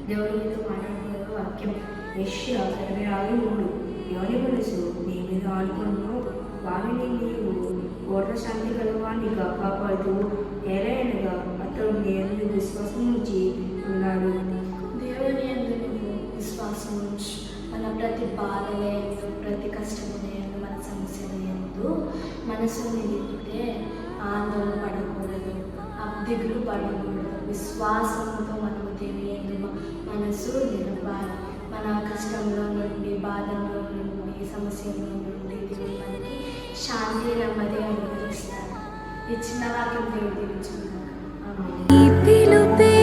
దేవుడి మీద మాట్లాడుకునే వాక్యం యెషయా 26:3. ఎవరి మనసు నీ మీద ఆనుకున్నో వారిని నీవు శాంతి గలవానిగా కాపాడుతూ ఏలైనగా అతడు నేను విశ్వాసం ఉంచి ఉన్నాడు. దేవుని యందు నువ్వు విశ్వాసం ఉంచు. మన ప్రతి బాధలందు, ప్రతి కష్టములందు, మన సమస్యలందు మనసు నిలిపితే ఆందోళన పడకూడదు, దిగులు పడకూడదు. విశ్వాసంతో మనము దేవుని యందు మనసు నిలపాలి. మన కష్టంలో నుండి, బాధల్లో నుండి, సమస్యల్లో నుండి దేవుడు మనకి శాంతి నెమ్మది అనుగ్రహిస్తాడు. ఈ చిన్న వాక్యం దేవుడు దీవించుకున్నాడు. ఆమేన్.